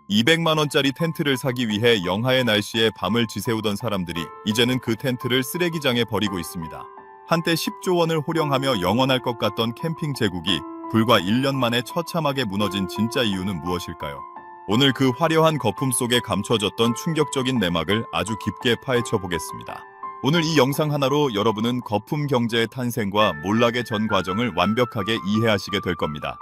200만 원짜리 텐트를 사기 위해 영하의 날씨에 밤을 지새우던 사람들이 이제는 그 텐트를 쓰레기장에 버리고 있습니다. 한때 10조 원을 호령하며 영원할 것 같던 캠핑 제국이 불과 1년 만에 처참하게 무너진 진짜 이유는 무엇일까요? 오늘 그 화려한 거품 속에 감춰졌던 충격적인 내막을 아주 깊게 파헤쳐 보겠습니다. 오늘 이 영상 하나로 여러분은 거품 경제의 탄생과 몰락의 전 과정을 완벽하게 이해하시게 될 겁니다.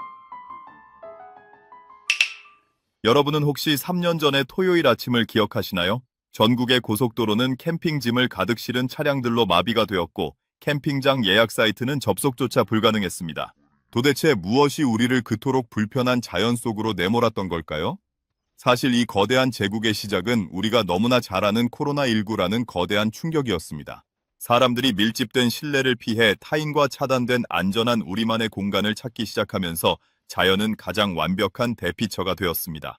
여러분은 혹시 3년 전의 토요일 아침을 기억하시나요? 전국의 고속도로는 캠핑짐을 가득 실은 차량들로 마비가 되었고 캠핑장 예약 사이트는 접속조차 불가능했습니다. 도대체 무엇이 우리를 그토록 불편한 자연 속으로 내몰았던 걸까요? 사실 이 거대한 제국의 시작은 우리가 너무나 잘 아는 코로나19라는 거대한 충격이었습니다. 사람들이 밀집된 실내를 피해 타인과 차단된 안전한 우리만의 공간을 찾기 시작하면서 자연은 가장 완벽한 대피처가 되었습니다.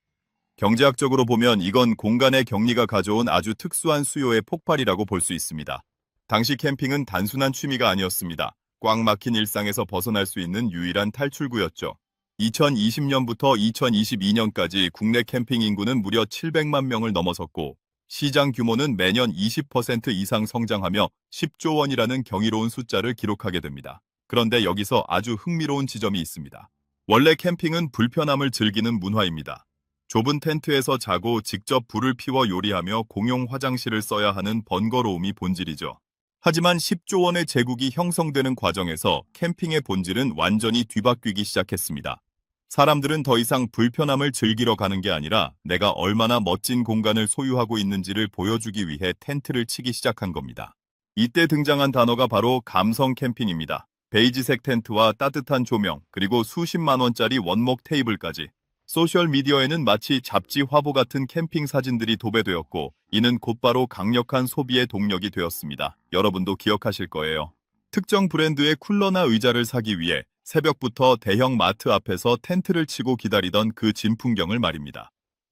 경제학적으로 보면 이건 공간의 격리가 가져온 아주 특수한 수요의 폭발이라고 볼 수 있습니다. 당시 캠핑은 단순한 취미가 아니었습니다. 꽉 막힌 일상에서 벗어날 수 있는 유일한 탈출구였죠. 2020년부터 2022년까지 국내 캠핑 인구는 무려 700만 명을 넘어섰고 시장 규모는 매년 20% 이상 성장하며 10조 원이라는 경이로운 숫자를 기록하게 됩니다. 그런데 여기서 아주 흥미로운 지점이 있습니다. 원래 캠핑은 불편함을 즐기는 문화입니다. 좁은 텐트에서 자고 직접 불을 피워 요리하며 공용 화장실을 써야 하는 번거로움이 본질이죠. 하지만 10조 원의 제국이 형성되는 과정에서 캠핑의 본질은 완전히 뒤바뀌기 시작했습니다. 사람들은 더 이상 불편함을 즐기러 가는 게 아니라 내가 얼마나 멋진 공간을 소유하고 있는지를 보여주기 위해 텐트를 치기 시작한 겁니다. 이때 등장한 단어가 바로 감성 캠핑입니다. 베이지색 텐트와 따뜻한 조명, 그리고 수십만 원짜리 원목 테이블까지. 소셜미디어에는 마치 잡지 화보 같은 캠핑 사진들이 도배되었고 이는 곧바로 강력한 소비의 동력이 되었습니다. 여러분도 기억하실 거예요. 특정 브랜드의 쿨러나 의자를 사기 위해 새벽부터 대형 마트 앞에서 텐트를 치고 기다리던 그 진풍경을 말입니다.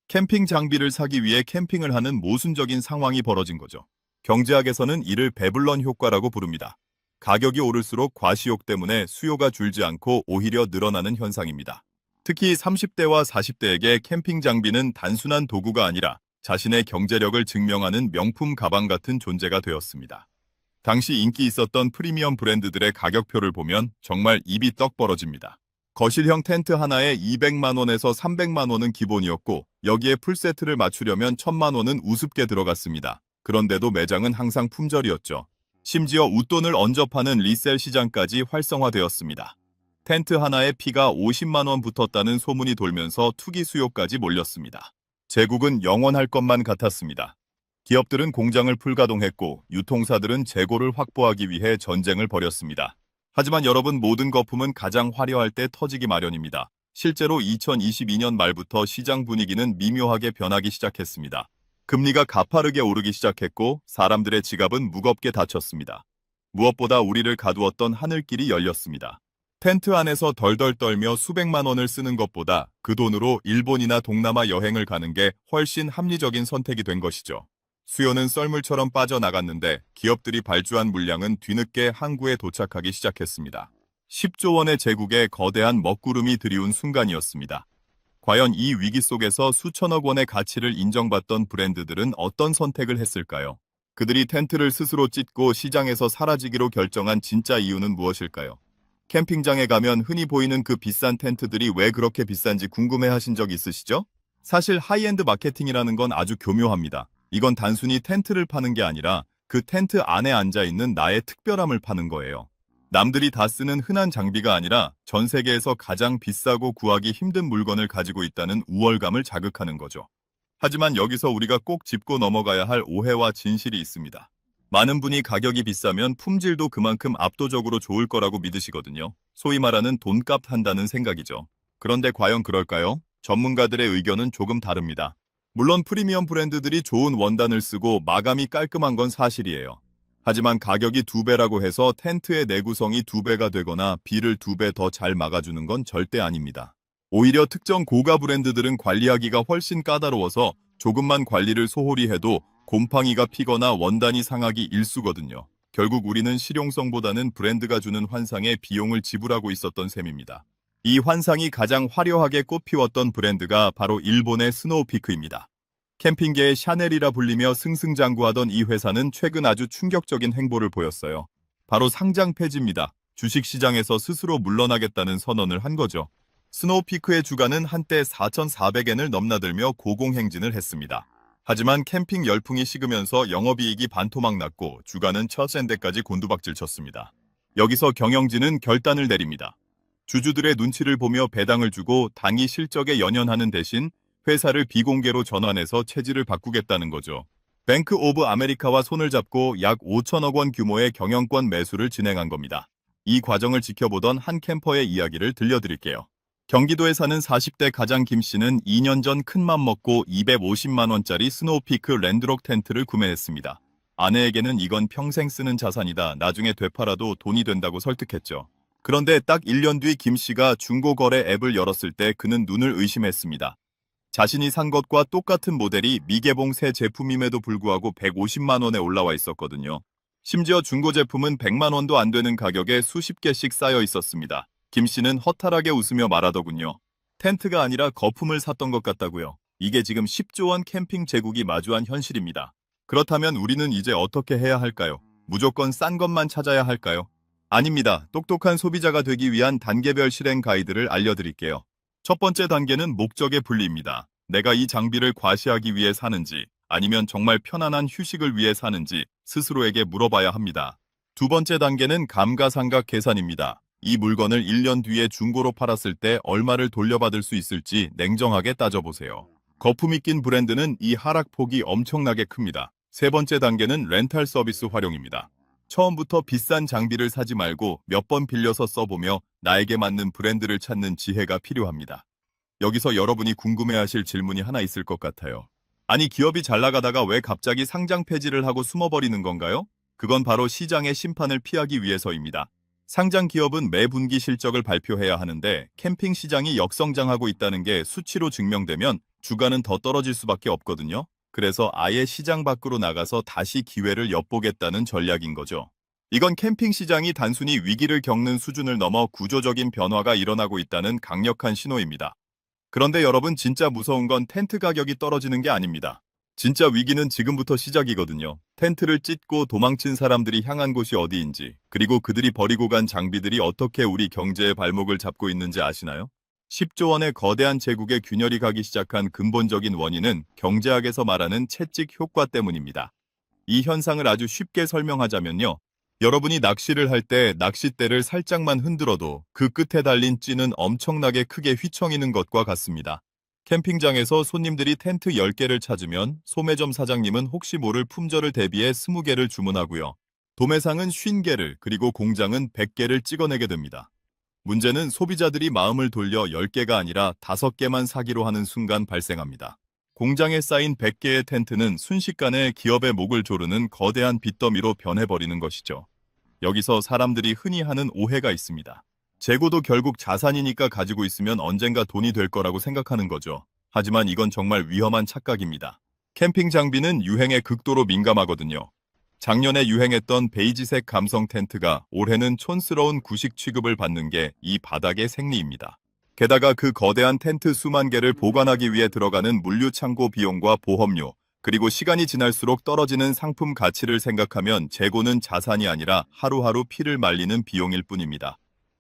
캠핑 장비를 사기 위해 캠핑을 하는 모순적인 상황이 벌어진 거죠. 경제학에서는 이를 배블런 효과라고 부릅니다. 가격이 오를수록 과시욕 때문에 수요가 줄지 않고 오히려 늘어나는 현상입니다. 특히 30대와 40대에게 캠핑 장비는 단순한 도구가 아니라 자신의 경제력을 증명하는 명품 가방 같은 존재가 되었습니다. 당시 인기 있었던 프리미엄 브랜드들의 가격표를 보면 정말 입이 떡 벌어집니다. 거실형 텐트 하나에 200만 원에서 300만 원은 기본이었고 여기에 풀세트를 맞추려면 1000만 원은 우습게 들어갔습니다. 그런데도 매장은 항상 품절이었죠. 심지어 웃돈을 얹어 파는 리셀 시장까지 활성화되었습니다. 텐트 하나에 피가 50만 원 붙었다는 소문이 돌면서 투기 수요까지 몰렸습니다. 제국은 영원할 것만 같았습니다. 기업들은 공장을 풀가동했고 유통사들은 재고를 확보하기 위해 전쟁을 벌였습니다. 하지만 여러분, 모든 거품은 가장 화려할 때 터지기 마련입니다. 실제로 2022년 말부터 시장 분위기는 미묘하게 변하기 시작했습니다. 금리가 가파르게 오르기 시작했고 사람들의 지갑은 무겁게 닫혔습니다. 무엇보다 우리를 가두었던 하늘길이 열렸습니다. 텐트 안에서 덜덜 떨며 수백만 원을 쓰는 것보다 그 돈으로 일본이나 동남아 여행을 가는 게 훨씬 합리적인 선택이 된 것이죠. 수요는 썰물처럼 빠져나갔는데 기업들이 발주한 물량은 뒤늦게 항구에 도착하기 시작했습니다. 10조 원의 제국에 거대한 먹구름이 들이운 순간이었습니다. 과연 이 위기 속에서 수천억 원의 가치를 인정받던 브랜드들은 어떤 선택을 했을까요? 그들이 텐트를 스스로 찢고 시장에서 사라지기로 결정한 진짜 이유는 무엇일까요? 캠핑장에 가면 흔히 보이는 그 비싼 텐트들이 왜 그렇게 비싼지 궁금해하신 적 있으시죠? 사실 하이엔드 마케팅이라는 건 아주 교묘합니다. 이건 단순히 텐트를 파는 게 아니라 그 텐트 안에 앉아있는 나의 특별함을 파는 거예요. 남들이 다 쓰는 흔한 장비가 아니라 전 세계에서 가장 비싸고 구하기 힘든 물건을 가지고 있다는 우월감을 자극하는 거죠. 하지만 여기서 우리가 꼭 짚고 넘어가야 할 오해와 진실이 있습니다. 많은 분이 가격이 비싸면 품질도 그만큼 압도적으로 좋을 거라고 믿으시거든요. 소위 말하는 돈값 한다는 생각이죠. 그런데 과연 그럴까요? 전문가들의 의견은 조금 다릅니다. 물론 프리미엄 브랜드들이 좋은 원단을 쓰고 마감이 깔끔한 건 사실이에요. 하지만 가격이 2배라고 해서 텐트의 내구성이 2배가 되거나 비를 2배 더 잘 막아주는 건 절대 아닙니다. 오히려 특정 고가 브랜드들은 관리하기가 훨씬 까다로워서 조금만 관리를 소홀히 해도 곰팡이가 피거나 원단이 상하기 일쑤거든요. 결국 우리는 실용성보다는 브랜드가 주는 환상에 비용을 지불하고 있었던 셈입니다. 이 환상이 가장 화려하게 꽃피웠던 브랜드가 바로 일본의 스노우피크입니다. 캠핑계의 샤넬이라 불리며 승승장구하던 이 회사는 최근 아주 충격적인 행보를 보였어요. 바로 상장 폐지입니다. 주식시장에서 스스로 물러나겠다는 선언을 한 거죠. 스노우피크의 주가는 한때 4,400엔을 넘나들며 고공행진을 했습니다. 하지만 캠핑 열풍이 식으면서 영업이익이 반토막 났고 주가는 처센데까지 곤두박질 쳤습니다. 여기서 경영진은 결단을 내립니다. 주주들의 눈치를 보며 배당을 주고 당이 실적에 연연하는 대신 회사를 비공개로 전환해서 체질을 바꾸겠다는 거죠. 뱅크 오브 아메리카와 손을 잡고 약 5천억 원 규모의 경영권 매수를 진행한 겁니다. 이 과정을 지켜보던 한 캠퍼의 이야기를 들려드릴게요. 경기도에 사는 40대 가장 김 씨는 2년 전 큰맘 먹고 250만 원짜리 스노우피크 랜드록 텐트를 구매했습니다. 아내에게는 이건 평생 쓰는 자산이다. 나중에 되팔아도 돈이 된다고 설득했죠. 그런데 딱 1년 뒤 김 씨가 중고거래 앱을 열었을 때 그는 눈을 의심했습니다. 자신이 산 것과 똑같은 모델이 미개봉 새 제품임에도 불구하고 150만 원에 올라와 있었거든요. 심지어 중고 제품은 100만 원도 안 되는 가격에 수십 개씩 쌓여 있었습니다. 김 씨는 허탈하게 웃으며 말하더군요. 텐트가 아니라 거품을 샀던 것 같다고요. 이게 지금 10조 원 캠핑 제국이 마주한 현실입니다. 그렇다면 우리는 이제 어떻게 해야 할까요? 무조건 싼 것만 찾아야 할까요? 아닙니다. 똑똑한 소비자가 되기 위한 단계별 실행 가이드를 알려드릴게요. 첫 번째 단계는 목적의 분리입니다. 내가 이 장비를 과시하기 위해 사는지 아니면 정말 편안한 휴식을 위해 사는지 스스로에게 물어봐야 합니다. 두 번째 단계는 감가상각 계산입니다. 이 물건을 1년 뒤에 중고로 팔았을 때 얼마를 돌려받을 수 있을지 냉정하게 따져보세요. 거품이 낀 브랜드는 이 하락폭이 엄청나게 큽니다. 세 번째 단계는 렌탈 서비스 활용입니다. 처음부터 비싼 장비를 사지 말고 몇 번 빌려서 써보며 나에게 맞는 브랜드를 찾는 지혜가 필요합니다. 여기서 여러분이 궁금해하실 질문이 하나 있을 것 같아요. 아니, 기업이 잘 나가다가 왜 갑자기 상장 폐지를 하고 숨어버리는 건가요? 그건 바로 시장의 심판을 피하기 위해서입니다. 상장 기업은 매 분기 실적을 발표해야 하는데 캠핑 시장이 역성장하고 있다는 게 수치로 증명되면 주가는 더 떨어질 수밖에 없거든요. 그래서 아예 시장 밖으로 나가서 다시 기회를 엿보겠다는 전략인 거죠. 이건 캠핑 시장이 단순히 위기를 겪는 수준을 넘어 구조적인 변화가 일어나고 있다는 강력한 신호입니다. 그런데 여러분, 진짜 무서운 건 텐트 가격이 떨어지는 게 아닙니다. 진짜 위기는 지금부터 시작이거든요. 텐트를 찢고 도망친 사람들이 향한 곳이 어디인지, 그리고 그들이 버리고 간 장비들이 어떻게 우리 경제의 발목을 잡고 있는지 아시나요? 10조 원의 거대한 제국에 균열이 가기 시작한 근본적인 원인은 경제학에서 말하는 채찍 효과 때문입니다. 이 현상을 아주 쉽게 설명하자면요. 여러분이 낚시를 할 때 낚싯대를 살짝만 흔들어도 그 끝에 달린 찌는 엄청나게 크게 휘청이는 것과 같습니다. 캠핑장에서 손님들이 텐트 10개를 찾으면 소매점 사장님은 혹시 모를 품절을 대비해 20개를 주문하고요. 도매상은 50개를, 그리고 공장은 100개를 찍어내게 됩니다. 문제는 소비자들이 마음을 돌려 10개가 아니라 5개만 사기로 하는 순간 발생합니다. 공장에 쌓인 100개의 텐트는 순식간에 기업의 목을 조르는 거대한 빚더미로 변해버리는 것이죠. 여기서 사람들이 흔히 하는 오해가 있습니다. 재고도 결국 자산이니까 가지고 있으면 언젠가 돈이 될 거라고 생각하는 거죠. 하지만 이건 정말 위험한 착각입니다. 캠핑 장비는 유행에 극도로 민감하거든요. 작년에 유행했던 베이지색 감성 텐트가 올해는 촌스러운 구식 취급을 받는 게 이 바닥의 생리입니다. 게다가 그 거대한 텐트 수만 개를 보관하기 위해 들어가는 물류 창고 비용과 보험료, 그리고 시간이 지날수록 떨어지는 상품 가치를 생각하면 재고는 자산이 아니라 하루하루 피를 말리는 비용일 뿐입니다.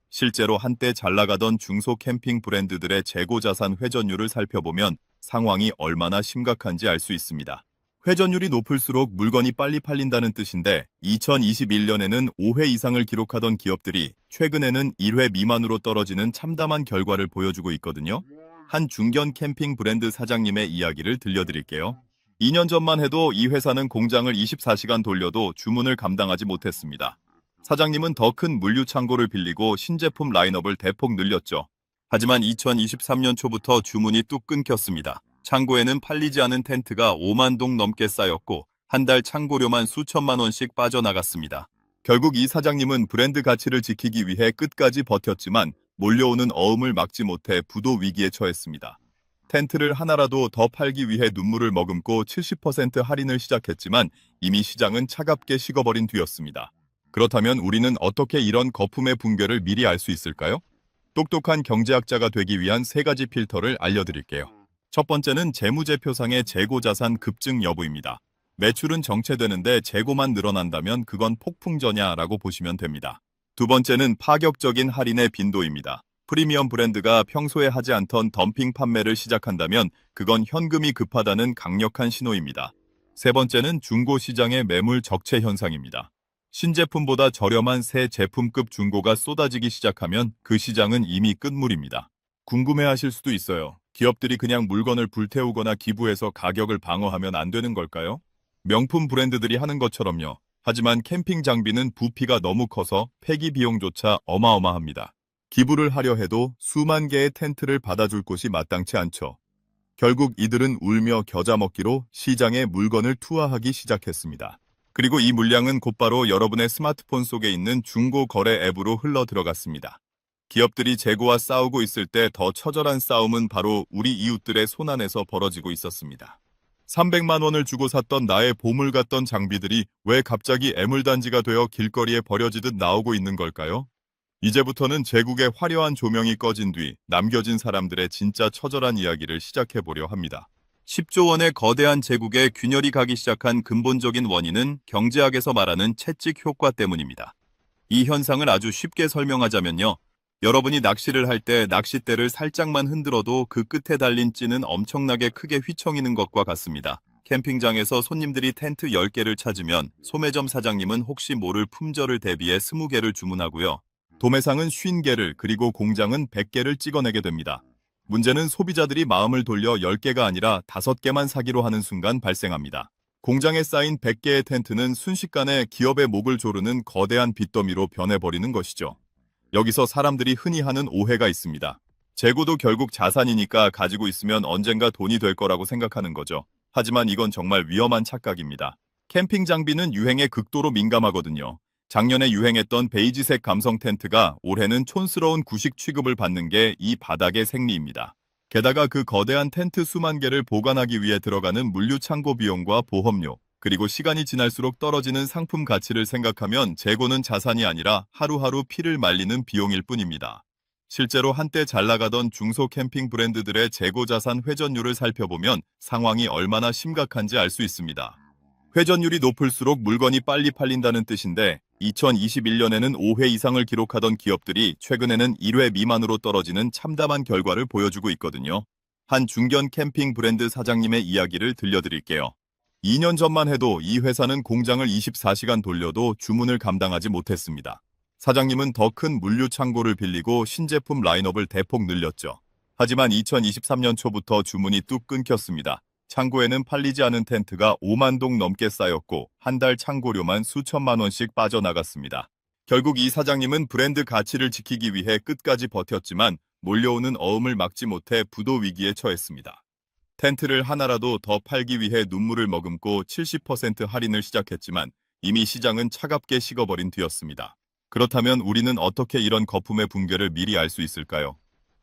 실제로 한때 잘 나가던 중소 캠핑 브랜드들의 재고 자산 회전율을 살펴보면 상황이 얼마나 심각한지 알 수 있습니다. 회전율이 높을수록 물건이 빨리 팔린다는 뜻인데 2021년에는 5회 이상을 기록하던 기업들이 최근에는 1회 미만으로 떨어지는 참담한 결과를 보여주고 있거든요. 한 중견 캠핑 브랜드 사장님의 이야기를 들려드릴게요. 2년 전만 해도 이 회사는 공장을 24시간 돌려도 주문을 감당하지 못했습니다. 사장님은 더 큰 물류 창고를 빌리고 신제품 라인업을 대폭 늘렸죠. 하지만 2023년 초부터 주문이 뚝 끊겼습니다. 창고에는 팔리지 않은 텐트가 5만 동 넘게 쌓였고 한 달 창고료만 수천만 원씩 빠져나갔습니다. 결국 이 사장님은 브랜드 가치를 지키기 위해 끝까지 버텼지만 몰려오는 어음을 막지 못해 부도 위기에 처했습니다. 텐트를 하나라도 더 팔기 위해 눈물을 머금고 70% 할인을 시작했지만 이미 시장은 차갑게 식어버린 뒤였습니다. 그렇다면 우리는 어떻게 이런 거품의 붕괴를 미리 알 수 있을까요? 똑똑한 경제학자가 되기 위한 3가지 필터를 알려드릴게요. 첫 번째는 재무제표상의 재고자산 급증 여부입니다. 매출은 정체되는데 재고만 늘어난다면 그건 폭풍전야라고 보시면 됩니다. 두 번째는 파격적인 할인의 빈도입니다. 프리미엄 브랜드가 평소에 하지 않던 덤핑 판매를 시작한다면 그건 현금이 급하다는 강력한 신호입니다. 세 번째는 중고 시장의 매물 적체 현상입니다. 신제품보다 저렴한 새 제품급 중고가 쏟아지기 시작하면 그 시장은 이미 끝물입니다. 궁금해하실 수도 있어요. 기업들이 그냥 물건을 불태우거나 기부해서 가격을 방어하면 안 되는 걸까요? 명품 브랜드들이 하는 것처럼요. 하지만 캠핑 장비는 부피가 너무 커서 폐기 비용조차 어마어마합니다. 기부를 하려 해도 수만 개의 텐트를 받아줄 곳이 마땅치 않죠. 결국 이들은 울며 겨자 먹기로 시장에 물건을 투하하기 시작했습니다. 그리고 이 물량은 곧바로 여러분의 스마트폰 속에 있는 중고 거래 앱으로 흘러 들어갔습니다. 기업들이 재고와 싸우고 있을 때 더 처절한 싸움은 바로 우리 이웃들의 손안에서 벌어지고 있었습니다. 300만 원을 주고 샀던 나의 보물 같던 장비들이 왜 갑자기 애물단지가 되어 길거리에 버려지듯 나오고 있는 걸까요? 이제부터는 제국의 화려한 조명이 꺼진 뒤 남겨진 사람들의 진짜 처절한 이야기를 시작해보려 합니다. 10조 원의 거대한 제국에 균열이 가기 시작한 근본적인 원인은 경제학에서 말하는 채찍 효과 때문입니다. 이 현상을 아주 쉽게 설명하자면요. 여러분이 낚시를 할 때 낚싯대를 살짝만 흔들어도 그 끝에 달린 찌는 엄청나게 크게 휘청이는 것과 같습니다. 캠핑장에서 손님들이 텐트 10개를 찾으면 소매점 사장님은 혹시 모를 품절을 대비해 20개를 주문하고요. 도매상은 50개를 그리고 공장은 100개를 찍어내게 됩니다. 문제는 소비자들이 마음을 돌려 10개가 아니라 5개만 사기로 하는 순간 발생합니다. 공장에 쌓인 100개의 텐트는 순식간에 기업의 목을 조르는 거대한 빚더미로 변해버리는 것이죠. 여기서 사람들이 흔히 하는 오해가 있습니다. 재고도 결국 자산이니까 가지고 있으면 언젠가 돈이 될 거라고 생각하는 거죠. 하지만 이건 정말 위험한 착각입니다. 캠핑 장비는 유행에 극도로 민감하거든요. 작년에 유행했던 베이지색 감성 텐트가 올해는 촌스러운 구식 취급을 받는 게 이 바닥의 생리입니다. 게다가 그 거대한 텐트 수만 개를 보관하기 위해 들어가는 물류 창고 비용과 보험료, 그리고 시간이 지날수록 떨어지는 상품 가치를 생각하면 재고는 자산이 아니라 하루하루 피를 말리는 비용일 뿐입니다. 실제로 한때 잘 나가던 중소 캠핑 브랜드들의 재고 자산 회전율을 살펴보면 상황이 얼마나 심각한지 알 수 있습니다. 회전율이 높을수록 물건이 빨리 팔린다는 뜻인데 2021년에는 5회 이상을 기록하던 기업들이 최근에는 1회 미만으로 떨어지는 참담한 결과를 보여주고 있거든요. 한 중견 캠핑 브랜드 사장님의 이야기를 들려드릴게요. 2년 전만 해도 이 회사는 공장을 24시간 돌려도 주문을 감당하지 못했습니다. 사장님은 더 큰 물류 창고를 빌리고 신제품 라인업을 대폭 늘렸죠. 하지만 2023년 초부터 주문이 뚝 끊겼습니다. 창고에는 팔리지 않은 텐트가 5만 동 넘게 쌓였고 한 달 창고료만 수천만 원씩 빠져나갔습니다. 결국 이 사장님은 브랜드 가치를 지키기 위해 끝까지 버텼지만 몰려오는 어음을 막지 못해 부도 위기에 처했습니다. 텐트를 하나라도 더 팔기 위해 눈물을 머금고 70% 할인을 시작했지만 이미 시장은 차갑게 식어버린 뒤였습니다. 그렇다면 우리는 어떻게 이런 거품의 붕괴를 미리 알 수 있을까요?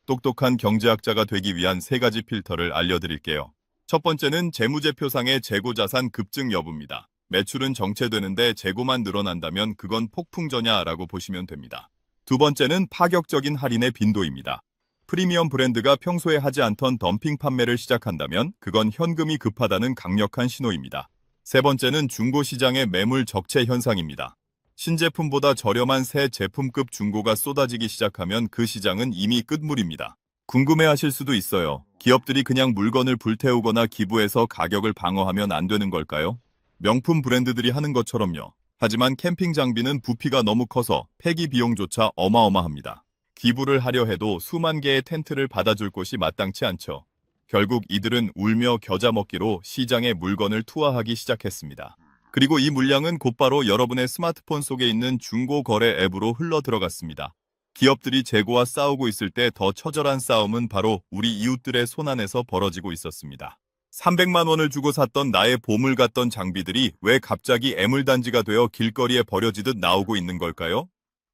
똑똑한 경제학자가 되기 위한 3가지 필터를 알려드릴게요. 첫 번째는 재무제표상의 재고자산 급증 여부입니다. 매출은 정체되는데 재고만 늘어난다면 그건 폭풍전야라고 보시면 됩니다. 두 번째는 파격적인 할인의 빈도입니다. 프리미엄 브랜드가 평소에 하지 않던 덤핑 판매를 시작한다면 그건 현금이 급하다는 강력한 신호입니다. 세 번째는 중고 시장의 매물 적체 현상입니다. 신제품보다 저렴한 새 제품급 중고가 쏟아지기 시작하면 그 시장은 이미 끝물입니다. 궁금해하실 수도 있어요. 기업들이 그냥 물건을 불태우거나 기부해서 가격을 방어하면 안 되는 걸까요? 명품 브랜드들이 하는 것처럼요. 하지만 캠핑 장비는 부피가 너무 커서 폐기 비용조차 어마어마합니다. 기부를 하려 해도 수만 개의 텐트를 받아줄 곳이 마땅치 않죠. 결국 이들은 울며 겨자 먹기로 시장에 물건을 투하하기 시작했습니다. 그리고 이 물량은 곧바로 여러분의 스마트폰 속에 있는 중고 거래 앱으로 흘러 들어갔습니다. 기업들이 재고와 싸우고 있을 때 더 처절한 싸움은 바로 우리 이웃들의 손안에서 벌어지고 있었습니다. 300만 원을 주고 샀던 나의 보물 같던 장비들이 왜 갑자기 애물단지가 되어 길거리에 버려지듯 나오고 있는 걸까요?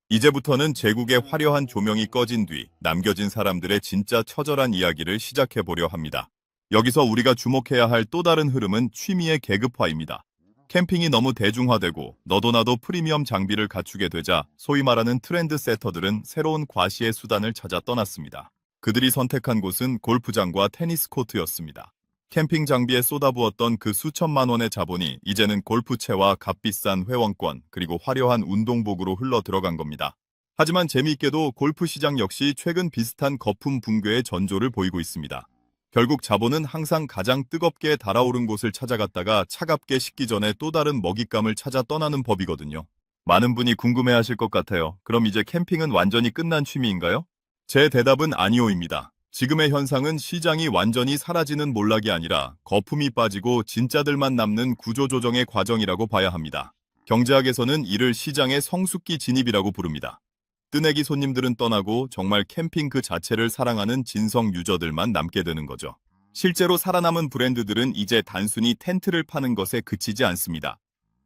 이제부터는 제국의 화려한 조명이 꺼진 뒤 남겨진 사람들의 진짜 처절한 이야기를 시작해보려 합니다. 여기서 우리가 주목해야 할 또 다른 흐름은 취미의 계급화입니다. 캠핑이 너무 대중화되고 너도 나도 프리미엄 장비를 갖추게 되자 소위 말하는 트렌드 세터들은 새로운 과시의 수단을 찾아 떠났습니다. 그들이 선택한 곳은 골프장과 테니스 코트였습니다. 캠핑 장비에 쏟아부었던 그 수천만 원의 자본이 이제는 골프채와 값비싼 회원권 그리고 화려한 운동복으로 흘러 들어간 겁니다. 하지만 재미있게도 골프 시장 역시 최근 비슷한 거품 붕괴의 전조를 보이고 있습니다. 결국 자본은 항상 가장 뜨겁게 달아오른 곳을 찾아갔다가 차갑게 식기 전에 또 다른 먹잇감을 찾아 떠나는 법이거든요. 많은 분이 궁금해하실 것 같아요. 그럼 이제 캠핑은 완전히 끝난 취미인가요? 제 대답은 아니오입니다. 지금의 현상은 시장이 완전히 사라지는 몰락이 아니라 거품이 빠지고 진짜들만 남는 구조조정의 과정이라고 봐야 합니다. 경제학에서는 이를 시장의 성숙기 진입이라고 부릅니다. 뜨내기 손님들은 떠나고 정말 캠핑 그 자체를 사랑하는 진성 유저들만 남게 되는 거죠. 실제로 살아남은 브랜드들은 이제 단순히 텐트를 파는 것에 그치지 않습니다.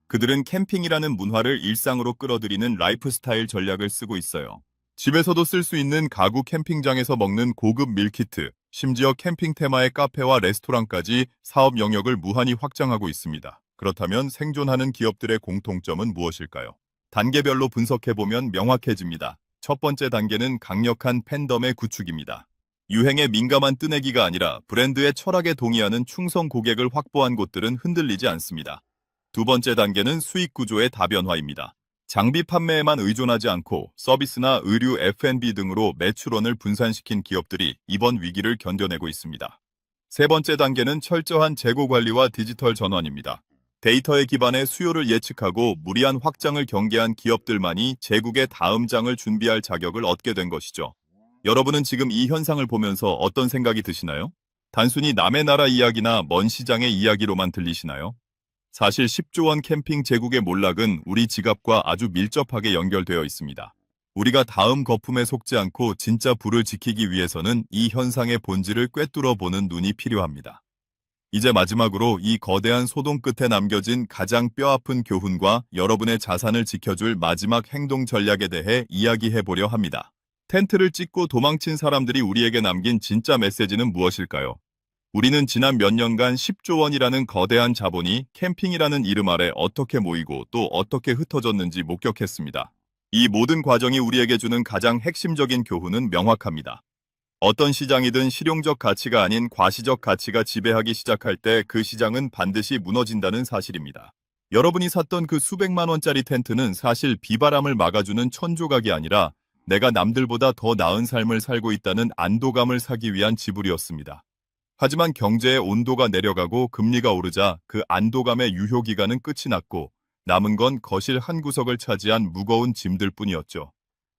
그들은 캠핑이라는 문화를 일상으로 끌어들이는 라이프스타일 전략을 쓰고 있어요. 집에서도 쓸 수 있는 가구 캠핑장에서 먹는 고급 밀키트, 심지어 캠핑 테마의 카페와 레스토랑까지 사업 영역을 무한히 확장하고 있습니다. 그렇다면 생존하는 기업들의 공통점은 무엇일까요? 단계별로 분석해보면 명확해집니다. 첫 번째 단계는 강력한 팬덤의 구축입니다. 유행에 민감한 뜨내기가 아니라 브랜드의 철학에 동의하는 충성 고객을 확보한 곳들은 흔들리지 않습니다. 두 번째 단계는 수익 구조의 다변화입니다. 장비 판매에만 의존하지 않고 서비스나 의류, F&B 등으로 매출원을 분산시킨 기업들이 이번 위기를 견뎌내고 있습니다. 세 번째 단계는 철저한 재고 관리와 디지털 전환입니다. 데이터에 기반해 수요를 예측하고 무리한 확장을 경계한 기업들만이 제국의 다음 장을 준비할 자격을 얻게 된 것이죠. 여러분은 지금 이 현상을 보면서 어떤 생각이 드시나요? 단순히 남의 나라 이야기나 먼 시장의 이야기로만 들리시나요? 사실 10조 원 캠핑 제국의 몰락은 우리 지갑과 아주 밀접하게 연결되어 있습니다. 우리가 다음 거품에 속지 않고 진짜 부를 지키기 위해서는 이 현상의 본질을 꿰뚫어 보는 눈이 필요합니다. 이제 마지막으로 이 거대한 소동 끝에 남겨진 가장 뼈아픈 교훈과 여러분의 자산을 지켜줄 마지막 행동 전략에 대해 이야기해 보려 합니다. 텐트를 찍고 도망친 사람들이 우리에게 남긴 진짜 메시지는 무엇일까요? 우리는 지난 몇 년간 10조 원이라는 거대한 자본이 캠핑이라는 이름 아래 어떻게 모이고 또 어떻게 흩어졌는지 목격했습니다. 이 모든 과정이 우리에게 주는 가장 핵심적인 교훈은 명확합니다. 어떤 시장이든 실용적 가치가 아닌 과시적 가치가 지배하기 시작할 때 그 시장은 반드시 무너진다는 사실입니다. 여러분이 샀던 그 수백만 원짜리 텐트는 사실 비바람을 막아주는 천조각이 아니라 내가 남들보다 더 나은 삶을 살고 있다는 안도감을 사기 위한 지불이었습니다. 하지만 경제의 온도가 내려가고 금리가 오르자 그 안도감의 유효기간은 끝이 났고 남은 건 거실 한 구석을 차지한 무거운 짐들 뿐이었죠.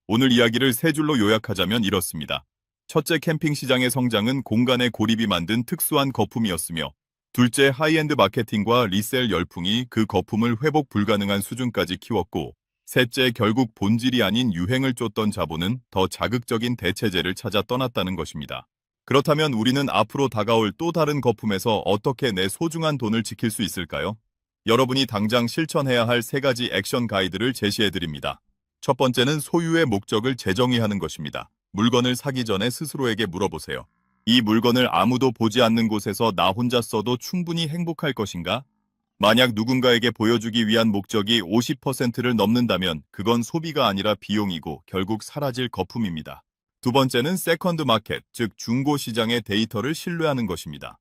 오늘 이야기를 세 줄로 요약하자면 이렇습니다. 첫째, 캠핑 시장의 성장은 공간의 고립이 만든 특수한 거품이었으며, 둘째, 하이엔드 마케팅과 리셀 열풍이 그 거품을 회복 불가능한 수준까지 키웠고, 셋째, 결국 본질이 아닌 유행을 쫓던 자본은 더 자극적인 대체제를 찾아 떠났다는 것입니다. 그렇다면 우리는 앞으로 다가올 또 다른 거품에서 어떻게 내 소중한 돈을 지킬 수 있을까요? 여러분이 당장 실천해야 할 세 가지 액션 가이드를 제시해드립니다. 첫 번째는 소유의 목적을 재정의하는 것입니다. 물건을 사기 전에 스스로에게 물어보세요. 이 물건을 아무도 보지 않는 곳에서 나 혼자 써도 충분히 행복할 것인가? 만약 누군가에게 보여주기 위한 목적이 50%를 넘는다면 그건 소비가 아니라 비용이고 결국 사라질 거품입니다. 두 번째는 세컨드 마켓, 즉 중고 시장의 데이터를 신뢰하는 것입니다.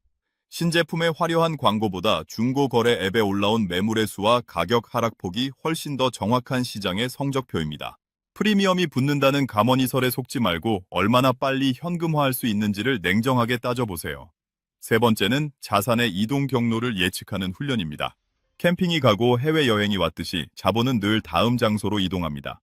신제품의 화려한 광고보다 중고 거래 앱에 올라온 매물의 수와 가격 하락폭이 훨씬 더 정확한 시장의 성적표입니다. 프리미엄이 붙는다는 가머니설에 속지 말고 얼마나 빨리 현금화할 수 있는지를 냉정하게 따져보세요. 세 번째는 자산의 이동 경로를 예측하는 훈련입니다. 캠핑이 가고 해외여행이 왔듯이 자본은 늘 다음 장소로 이동합니다.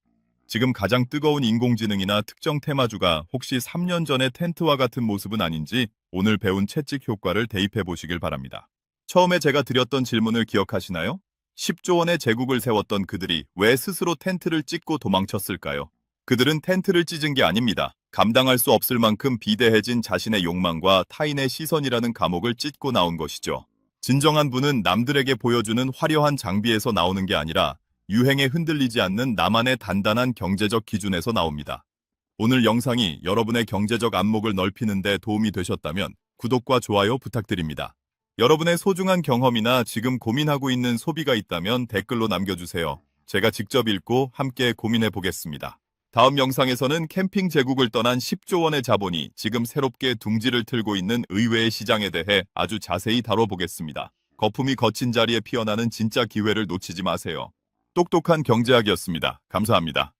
지금 가장 뜨거운 인공지능이나 특정 테마주가 혹시 3년 전의 텐트와 같은 모습은 아닌지 오늘 배운 채찍 효과를 대입해 보시길 바랍니다. 처음에 제가 드렸던 질문을 기억하시나요? 10조 원의 제국을 세웠던 그들이 왜 스스로 텐트를 찢고 도망쳤을까요? 그들은 텐트를 찢은 게 아닙니다. 감당할 수 없을 만큼 비대해진 자신의 욕망과 타인의 시선이라는 감옥을 찢고 나온 것이죠. 진정한 부는 남들에게 보여주는 화려한 장비에서 나오는 게 아니라 유행에 흔들리지 않는 나만의 단단한 경제적 기준에서 나옵니다. 오늘 영상이 여러분의 경제적 안목을 넓히는 데 도움이 되셨다면 구독과 좋아요 부탁드립니다. 여러분의 소중한 경험이나 지금 고민하고 있는 소비가 있다면 댓글로 남겨주세요. 제가 직접 읽고 함께 고민해 보겠습니다. 다음 영상에서는 캠핑 제국을 떠난 10조 원의 자본이 지금 새롭게 둥지를 틀고 있는 의외의 시장에 대해 아주 자세히 다뤄보겠습니다. 거품이 거친 자리에 피어나는 진짜 기회를 놓치지 마세요. 똑똑한 경제학이었습니다. 감사합니다.